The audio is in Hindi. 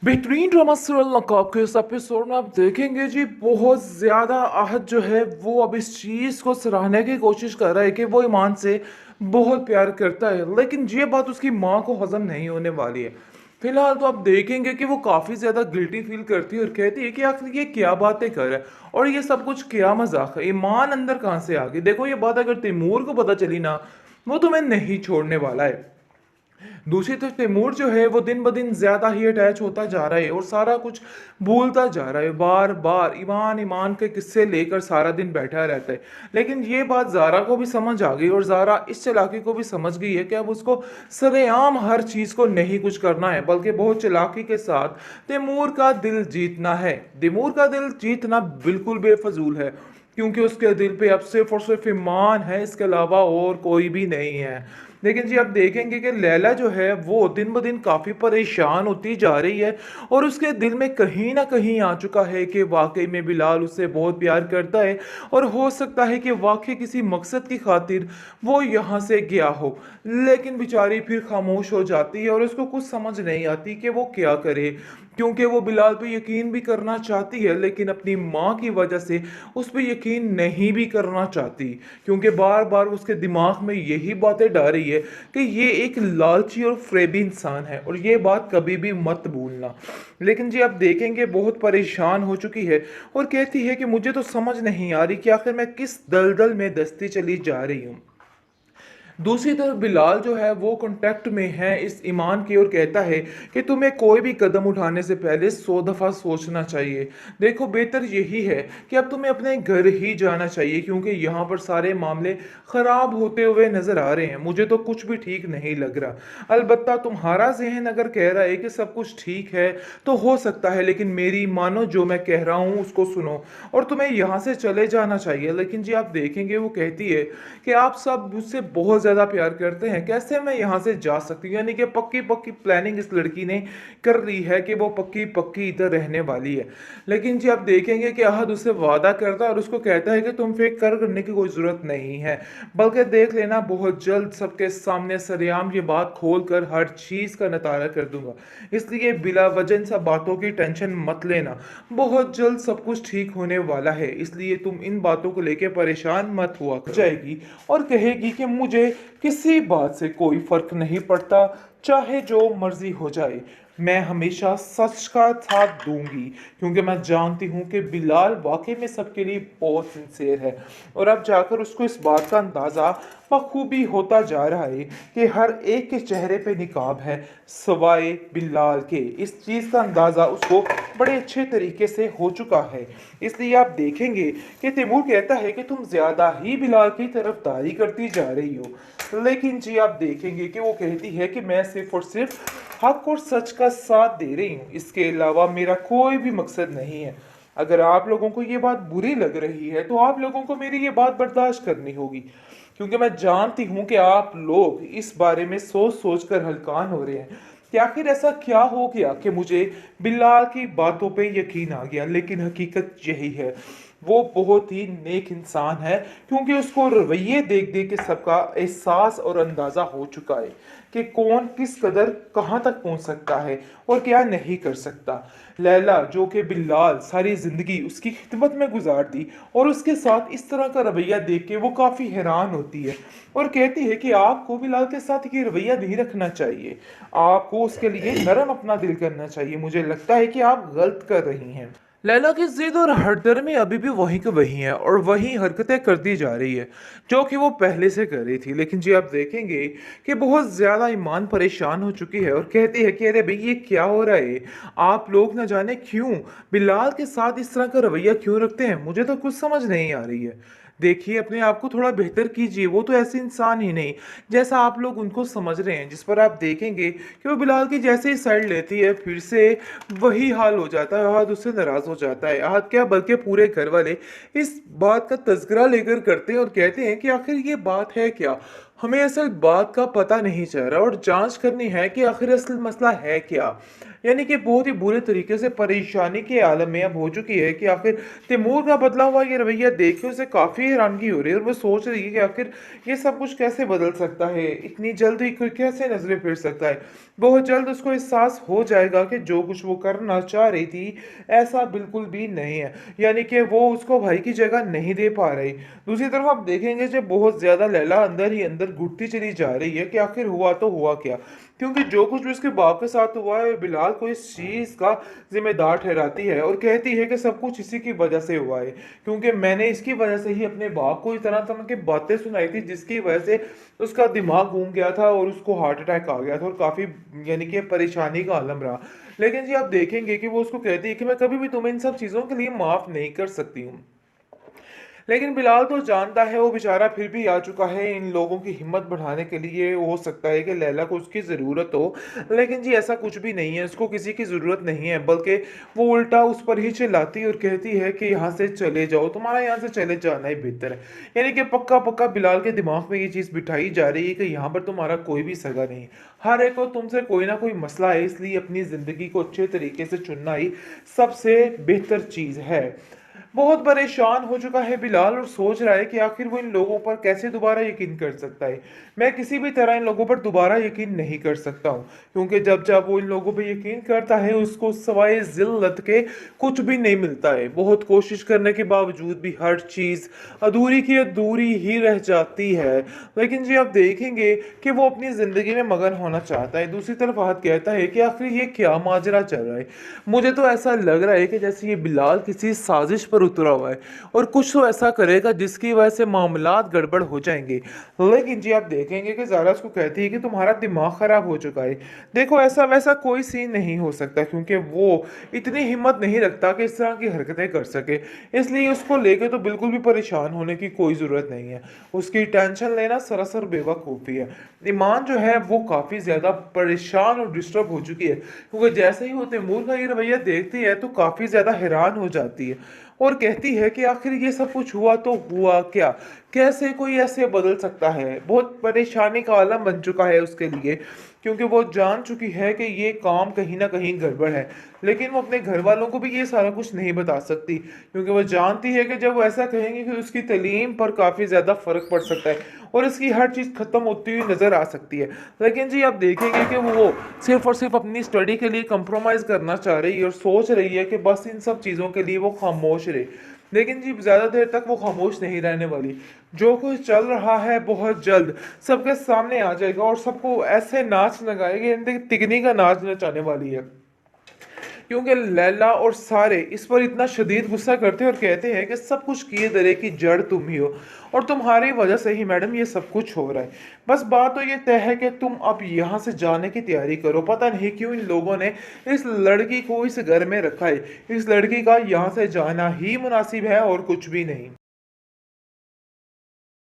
बेहतरीन ड्रामा सीरियल नकाब के इस एपिसोड में आप देखेंगे जी बहुत ज़्यादा आहत जो है वो अब इस चीज़ को सराहने की कोशिश कर रहा है कि वो ईमान से बहुत प्यार करता है, लेकिन ये बात उसकी माँ को हजम नहीं होने वाली है। फिलहाल तो आप देखेंगे कि वो काफ़ी ज़्यादा गिल्टी फील करती है और कहती है कि आखिर ये क्या बातें कर रहा है और ये सब कुछ क्या मजाक है, ईमान अंदर कहाँ से आ गई। देखो ये बात अगर तैमूर को पता चली ना, वो तुम्हें नहीं छोड़ने वाला है। दूसरी तरफ तैमूर जो है वो दिन ब दिन ज़्यादा ही अटैच होता जा रहा है और सारा कुछ भूलता जा रहा है। बार बार ईमान ईमान के किस्से लेकर सारा दिन बैठा रहता है। लेकिन ये बात ज़ारा को भी समझ आ गई और ज़ारा इस चालाकी को भी समझ गई है कि अब उसको सरेआम हर चीज़ को नहीं कुछ करना है, बल्कि बहुत चालाकी के साथ तैमूर का दिल जीतना है। तैमूर का दिल जीतना बिल्कुल बेफजूल है, क्योंकि उसके दिल पे अब सिर्फ और सिर्फ ईमान है, इसके अलावा और कोई भी नहीं है। लेकिन जी आप देखेंगे कि लैला जो है वो दिन ब दिन काफ़ी परेशान होती जा रही है और उसके दिल में कहीं ना कहीं आ चुका है कि वाकई में बिलाल उससे बहुत प्यार करता है और हो सकता है कि वाकई किसी मकसद की खातिर वो यहाँ से गया हो। लेकिन बेचारी फिर खामोश हो जाती है और उसको कुछ समझ नहीं आती कि वो क्या करे, क्योंकि वो बिलाल पे यकीन भी करना चाहती है लेकिन अपनी माँ की वजह से उस पर यकीन नहीं भी करना चाहती, क्योंकि बार बार उसके दिमाग में यही बातें डाल रही है कि ये एक लालची और फ्रेबी इंसान है और ये बात कभी भी मत भूलना। लेकिन जी आप देखेंगे बहुत परेशान हो चुकी है और कहती है कि मुझे तो समझ नहीं आ रही कि आखिर मैं किस दलदल में दस्ती चली जा रही हूँ। दूसरी तरफ बिलाल जो है वो कांटेक्ट में है इस ईमान की और कहता है कि तुम्हें कोई भी कदम उठाने से पहले 100 दफ़ा सोचना चाहिए। देखो बेहतर यही है कि अब तुम्हें अपने घर ही जाना चाहिए, क्योंकि यहाँ पर सारे मामले ख़राब होते हुए नज़र आ रहे हैं। मुझे तो कुछ भी ठीक नहीं लग रहा। अलबत्ता तुम्हारा जहन अगर कह रहा है कि सब कुछ ठीक है तो हो सकता है, लेकिन मेरी मानो जो मैं कह रहा हूँ उसको सुनो और तुम्हें यहाँ से चले जाना चाहिए। लेकिन जी आप देखेंगे वो कहती है कि आप सब मुझसे बहुत ज़्यादा प्यार करते हैं, कैसे मैं यहाँ से जा सकती हूँ। यानी कि पक्की पक्की प्लानिंग इस लड़की ने कर ली है कि वो पक्की पक्की इधर रहने वाली है। लेकिन जी आप देखेंगे कि अहद उससे वादा करता है और उसको कहता है कि तुम फिक्र करने की कोई ज़रूरत नहीं है, बल्कि देख लेना बहुत जल्द सबके सामने सरेआम ये बात खोल कर हर चीज़ का नतारा कर दूंगा। इसलिए बिला वजह इन सब बातों की टेंशन मत लेना, बहुत जल्द सब कुछ ठीक होने वाला है। इसलिए तुम इन बातों को लेकर परेशान मत हुआ कर जाएगी और कहेगी कि मुझे किसी बात से कोई फर्क नहीं पड़ता, चाहे जो मर्जी हो जाए, मैं हमेशा सच का साथ दूंगी, क्योंकि मैं जानती हूँ कि बिलाल वाकई में सबके लिए बहुत सिंसेर है। और अब जाकर उसको इस बात का अंदाज़ा बखूबी होता जा रहा है कि हर एक के चेहरे पे निकाब है सवाए बिलाल के। इस चीज़ का अंदाज़ा उसको बड़े अच्छे तरीके से हो चुका है। इसलिए आप देखेंगे कि तैमूर कहता है कि तुम ज़्यादा ही बिलाल की तरफदारी करती जा रही हो। लेकिन जी आप देखेंगे कि वो कहती है कि मैं सिर्फ और सिर्फ हक और सच का साथ दे रही हूँ, इसके अलावा मेरा कोई भी मकसद नहीं है। अगर आप लोगों को ये बात बुरी लग रही है तो आप लोगों को मेरी ये बात बर्दाश्त करनी होगी, क्योंकि मैं जानती हूँ कि आप लोग इस बारे में सोच सोच कर हलकान हो रहे हैं कि आखिर ऐसा क्या हो गया कि मुझे बिलाल की बातों पे यकीन आ गया। लेकिन हकीकत यही है, वो बहुत ही नेक इंसान है, क्योंकि उसको रवैये देख देख के सबका एहसास और अंदाज़ा हो चुका है कि कौन किस कदर कहाँ तक पहुँच सकता है और क्या नहीं कर सकता। लैला जो कि बिलाल सारी ज़िंदगी उसकी खिदमत में गुजार दी और उसके साथ इस तरह का रवैया देख के वो काफ़ी हैरान होती है और कहती है कि आपको बिलाल के साथ ये रवैया नहीं रखना चाहिए, आपको उसके लिए नरम अपना दिल करना चाहिए। मुझे लगता है कि आप गलत कर रही हैं। लैला की जिद और हरदर्मी अभी भी वहीं के वहीं है और वही हरकतें करती जा रही है जो कि वो पहले से कर रही थी। लेकिन जी आप देखेंगे कि बहुत ज़्यादा ईमान परेशान हो चुकी है और कहती है कि अरे भाई ये क्या हो रहा है, आप लोग न जाने क्यों बिलाल के साथ इस तरह का रवैया क्यों रखते हैं, मुझे तो कुछ समझ नहीं आ रही है। देखिए अपने आप को थोड़ा बेहतर कीजिए, वो तो ऐसे इंसान ही नहीं जैसा आप लोग उनको समझ रहे हैं। जिस पर आप देखेंगे कि वो बिलाल की जैसे ही साइड लेती है फिर से वही हाल हो जाता है, आहद उससे नाराज हो जाता है। आहद क्या बल्कि पूरे घर वाले इस बात का तज़किरा लेकर करते हैं और कहते हैं कि आखिर ये बात है क्या। हमें असल बात का पता नहीं चल रहा और जांच करनी है कि आखिर असल मसला है क्या। यानी कि बहुत ही बुरे तरीके से परेशानी के आलम में अब हो चुकी है कि आखिर तैमूर का बदला हुआ ये रवैया देख के उसे काफ़ी हैरानगी हो रही है और वो सोच रही है कि आखिर ये सब कुछ कैसे बदल सकता है, इतनी जल्दी कोई कैसे नजरें फिर सकता है। बहुत जल्द उसको एहसास हो जाएगा कि जो कुछ वो करना चाह रही थी ऐसा बिल्कुल भी नहीं है, यानी कि वो उसको भाई की जगह नहीं दे पा रही। दूसरी तरफ आप देखेंगे जब बहुत ज्यादा लैला अंदर ही अंदर घुटती चली जा रही है कि आखिर हुआ तो हुआ क्या, क्योंकि जो कुछ भी उसके बाप के साथ हुआ है बिलाल को इस चीज का जिम्मेदार ठहराती है और कहती है कि सब कुछ इसी की वजह से हुआ है, क्योंकि मैंने इसकी वजह से ही अपने बाप को इस तरह तरह की बातें सुनाई थी जिसकी वजह से उसका दिमाग घूम गया था और उसको हार्ट अटैक आ गया था और काफी यानी कि परेशानी का आलम रहा। लेकिन जी आप देखेंगे कि वो उसको कहती है कि मैं कभी भी तुम्हें इन सब चीजों के लिए माफ नहीं कर सकती हूँ। लेकिन बिलाल तो जानता है वो बेचारा फिर भी आ चुका है इन लोगों की हिम्मत बढ़ाने के लिए। हो सकता है कि लैला को उसकी ज़रूरत हो, लेकिन जी ऐसा कुछ भी नहीं है, उसको किसी की ज़रूरत नहीं है, बल्कि वो उल्टा उस पर ही चिल्लाती और कहती है कि यहाँ से चले जाओ, तुम्हारा यहाँ से चले जाना ही बेहतर है। यानी कि पक्का पक्का बिलाल के दिमाग में ये चीज़ बिठाई जा रही है कि यहाँ पर तुम्हारा कोई भी सगा नहीं, हर एक को तुमसे कोई ना कोई मसला है, इसलिए अपनी ज़िंदगी को अच्छे तरीके से चुनना ही सबसे बेहतर चीज़ है। बहुत परेशान हो चुका है बिलाल और सोच रहा है कि आखिर वो इन लोगों पर कैसे दोबारा यकीन कर सकता है। मैं किसी भी तरह इन लोगों पर दोबारा यकीन नहीं कर सकता हूँ, क्योंकि जब जब वो इन लोगों पर यकीन करता है उसको सवाए जिल्लत के कुछ भी नहीं मिलता है। बहुत कोशिश करने के बावजूद भी हर चीज़ अधूरी की अधूरी ही रह जाती है। लेकिन जी आप देखेंगे कि वो अपनी ज़िंदगी में मगन होना चाहता है। दूसरी तरफ फहद कहता है कि आखिर ये क्या माजरा चल रहा है। मुझे तो ऐसा लग रहा है कि जैसे ये बिलाल किसी साजिश पर उतरा हुआ है और कुछ तो ऐसा करेगा जिसकी वजह से मामलात गड़बड़ हो जाएंगे। लेकिन जी आप देखेंगे कि ज़ारा उसको कहती है कि तुम्हारा दिमाग खराब हो चुका है। देखो ऐसा वैसा कोई सीन नहीं हो सकता, क्योंकि वो इतनी हिम्मत नहीं रखता कि इस तरह की हरकतें कर सके, इसलिए उसको लेके तो बिल्कुल भी परेशान होने की कोई ज़रूरत नहीं है। उसकी टेंशन लेना सरासर बेवकूफ़ी है। ईमान जो है वो काफ़ी ज़्यादा परेशान और डिस्टर्ब हो चुकी है, क्योंकि जैसे ही वो तैमूर का ये रवैया देखती है तो काफ़ी ज़्यादा हैरान हो जाती है और कहती है कि आखिर ये सब कुछ हुआ तो हुआ क्या, कैसे कोई ऐसे बदल सकता है। बहुत परेशानी का आलम बन चुका है उसके लिए, क्योंकि वो जान चुकी है कि ये काम कहीं ना कहीं गड़बड़ है, लेकिन वो अपने घर वालों को भी ये सारा कुछ नहीं बता सकती, क्योंकि वो जानती है कि जब वो ऐसा कहेंगे कि उसकी तालीम पर काफ़ी ज़्यादा फ़र्क पड़ सकता है और इसकी हर चीज़ ख़त्म होती हुई नज़र आ सकती है। लेकिन जी आप देखेंगे कि वो सिर्फ और सिर्फ अपनी स्टडी के लिए कंप्रोमाइज़ करना चाह रही है और सोच रही है कि बस इन सब चीज़ों के लिए वो खामोश रहे। लेकिन जी ज़्यादा देर तक वो खामोश नहीं रहने वाली। जो कुछ चल रहा है बहुत जल्द सबके सामने आ जाएगा और सबको ऐसे नाच लगाएगी, तिगनी का नाच नचाने वाली है, क्योंकि लैला और सारे इस पर इतना शदीद गुस्सा करते हैं और कहते हैं कि सब कुछ किए दरे की जड़ तुम ही हो और तुम्हारी वजह से ही मैडम ये सब कुछ हो रहा है। बस बात तो ये तय है कि तुम अब यहाँ से जाने की तैयारी करो। पता नहीं क्यों इन लोगों ने इस लड़की को इस घर में रखा है, इस लड़की का यहाँ से जाना ही मुनासिब है और कुछ भी नहीं।